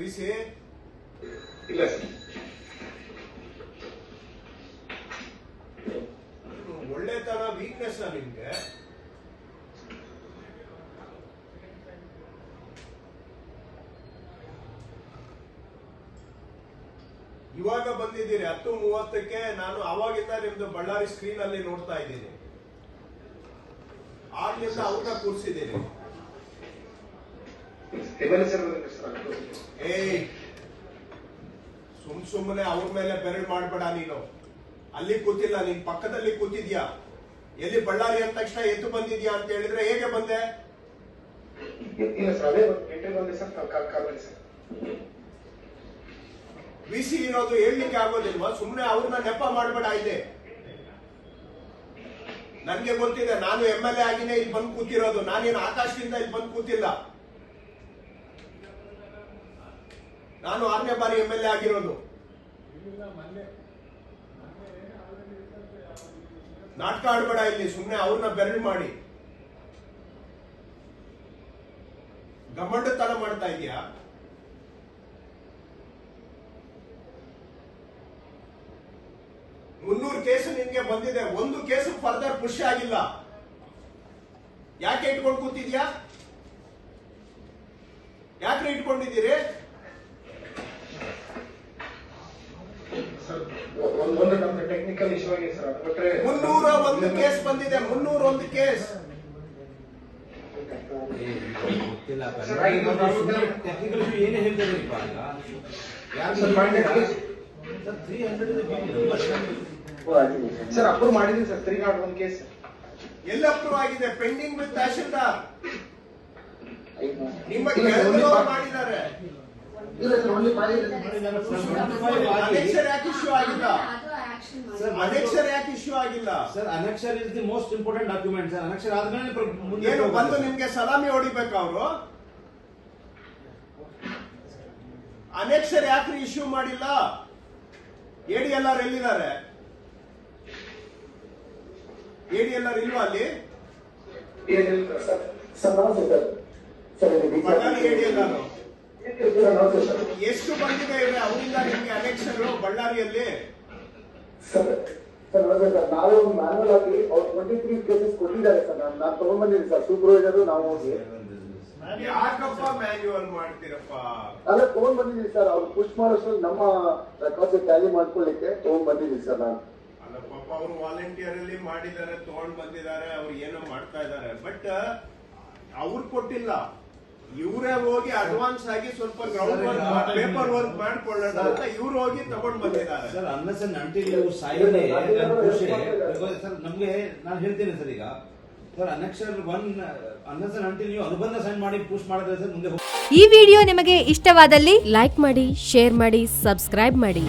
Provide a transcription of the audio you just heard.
ಬಿಸಿ ಇಲ್ಲ ಸರ್. ಒಳ್ಳೆತನ ವೀಕ್ನೆಸ್ ನಿಮ್ಗೆ. ಇವಾಗ ಬಂದಿದ್ದೀರಿ 10:30ಕ್ಕೆ. ನಾನು ಅವಾಗಿಂದ ನಿಮ್ದು ಬಳ್ಳಾರಿ ಸ್ಕ್ರೀನ್ ಅಲ್ಲಿ ನೋಡ್ತಾ ಇದ್ದೀನಿ. ಆಗ್ಲಿಂದ ಅವ್ರನ್ನ ಕೂರ್ಸಿದ್ದೀನಿ. ಏಯ್, ಸುಮ್ಮನೆ ಅವ್ರ ಮೇಲೆ ಬೆರಳು ಮಾಡ್ಬೇಡ ನೀನು. ಅಲ್ಲಿ ಕೂತಿಲ್ಲ, ನೀನ್ ಪಕ್ಕದಲ್ಲಿ ಕೂತಿದ್ಯಾ. ಎಲ್ಲಿ ಬಳ್ಳಾರಿ ಅಂದ ತಕ್ಷಣ ಎದ್ದು ಬಂದಿದ್ಯಾ ಅಂತ ಹೇಳಿದ್ರೆ ಹೇಗೆ ಬಂದೆ? ಬಿಸಿ ಇರೋದು ಹೇಳಲಿಕ್ಕೆ ಆಗೋದಿಲ್ವಾ? ಸುಮ್ನೆ ಅವ್ರನ್ನ ನೆಪ ಮಾಡ್ಬೇಡ. ಇದೆ ನನ್ಗೆ ಗೊತ್ತಿದೆ, ನಾನು MLA ಆಗಿನೇ ಇಲ್ಲಿ ಬಂದು ಕೂತಿರೋದು. ನಾನೇನು ಆಕಾಶದಿಂದ ಇಲ್ಲಿ ಬಂದು ಕೂತಿಲ್ಲ. ನಾನು 6ನೇ ಬಾರಿ MLA ಆಗಿರೋದು. ನಾಟಕ ಆಡ್ಬೇಡ ಇಲ್ಲಿ. ಸುಮ್ನೆ ಅವ್ರನ್ನ ಬೆರಳು ಮಾಡಿ ಗಮ್ಮಂಡತನ ಮಾಡ್ತಾ ಇದೀಯಾ? ಮುನ್ನೂರು ಕೇಸು ನಿನ್ಗೆ ಬಂದಿದೆ, ಒಂದು ಕೇಸು ಫರ್ದರ್ ಪುಷ್ ಆಗಿಲ್ಲ. ಯಾಕೆ ಇಟ್ಕೊಂಡು ಕೂತಿದ್ಯಾ? ಯಾಕ್ರೆ ಇಟ್ಕೊಂಡಿದ್ದೀರಿ? 301 ಕೇಸ್ ಬಂದಿದೆ. 301 ಕೇಸ್. ಏನೇ ಹೇಳ್ತಾರೆ ಸರ್ ಅಪ್ರೂವ್ ಮಾಡಿದೀನಿ ಸರ್. 301 ಕೇಸ್ ಎಲ್ಲ ಅಪ್ರೂವ್ ಆಗಿದೆ. Pending with tahsildar. ನಿಮ್ಮ ಮಾಡಿದ್ದಾರೆ. ಅನೆಕ್ಷರ್ ಯಾಕೆ ಇಶ್ಯೂ ಆಗಿಲ್ಲ? ಅನೆಕ್ಷರ್ ಯಾಕೆ ಇಶ್ಯೂ ಆಗಿಲ್ಲ? Sir, annexure is the most important document sir. Annexure ಆದ್ಮೇಲೆ ಏನು ಬಂದು ನಿಮ್ಗೆ ಸಲಾಮಿ ಹೊಡಿಬೇಕು ಅವರು? ಅನೆಕ್ಷರ್ ಯಾಕ್ರಿ ಇಶ್ಯೂ ಮಾಡಿಲ್ಲ? ADLR ಎಲ್ಲಿದ್ದಾರೆ? ADLR ಇಲ್ವಾ ಅಲ್ಲಿ? ಬಳ್ಳಾರಿ ADLR ಎಷ್ಟು ಬಂದಿದೆ ಅವರಿಂದ ನಿಮ್ಗೆ ಅನೆಕ್ಷರ್ ಬಳ್ಳಾರಿಯಲ್ಲಿ? ನಾವು ಮ್ಯಾನುವಲ್ ಆಗಿ ಅವ್ರು 23 ಕೇಸಸ್ ಕೊಟ್ಟಿದ್ದಾರೆ ಸರ್. ನಾನು ತಗೊಂಡ್ ಬಂದಿದ್ದೀನಿ ಸರ್. ಸೂಪರ್ವೈಸರ್ ನಾವು ಹೋಗಿ ಯಾಕಪ್ಪ ಮ್ಯಾನ್ಯುವಲ್ ಮಾಡ್ತೀರಪ್ಪ? ಅಲ್ಲ, ತಗೊಂಡ್ ಬಂದಿದ್ದೀನಿ ಸರ್. ಅವ್ರು ಪುಷ್ ಮಾಡೋಷ್ಟು ನಮ್ಮ ರೆಕಾರ್ಡ್ಸ್ ಟ್ಯಾಲಿ ಮಾಡ್ಕೊಳ್ಳಿಕ್ಕೆ ತಗೊಂಡ್ ಬಂದಿದ್ದೀನಿ ಸರ್ ನಾನು. ಅಲ್ಲ ಪಾಪ, ಅವರು ವಾಲಂಟಿಯರ್ ಅಲ್ಲಿ ಮಾಡಿದ್ದಾರೆ, ತಗೊಂಡ್ ಬಂದಿದ್ದಾರೆ, ಅವ್ರು ಏನೋ ಮಾಡ್ತಾ ಇದ್ದಾರೆ. ಬಟ್ ಅವ್ರು ಕೊಟ್ಟಿಲ್ಲ. ಇವರೇ ಹೋಗಿ ಅಡ್ವಾನ್ಸ್ ಆಗಿ ಸ್ವಲ್ಪ ಗ್ರೌಂಡ್ ವರ್ಕ್, ಪೇಪರ್ ವರ್ಕ್ ಮಾಡ್ಕೊಳ್ಳೋಣ ಅಂತ ಇವ್ರು ಹೋಗಿ ತಗೊಂಡ್ ಬಂದಿದ್ದಾರೆ. ಸರ್, ಅನ್ನಸ್ ಅಂಡ್ ಅಂಟಿಲ್ ಸಾಯಿದೆ ಸರ್. ನಮ್ಗೆ ನಾನು ಹೇಳ್ತೀನಿ ಸರ್, ಈಗ ಸರ್ ಅನೆಕ್ಷರ್ 1 ಅನ್ನಸ್ ಅಂಡ್ ಅಂಟಿಲ್ ನೀವು ಅನುಬಂಧ ಸೈನ್ ಮಾಡಿ ಪುಷ್ ಮಾಡಿದ್ರೆ ಸರ್ ಮುಂದೆ. ಈ ವಿಡಿಯೋ ನಿಮಗೆ ಇಷ್ಟವಾದಲ್ಲಿ ಲೈಕ್ ಮಾಡಿ, ಶೇರ್ ಮಾಡಿ, ಸಬ್ಸ್ಕ್ರೈಬ್ ಮಾಡಿ.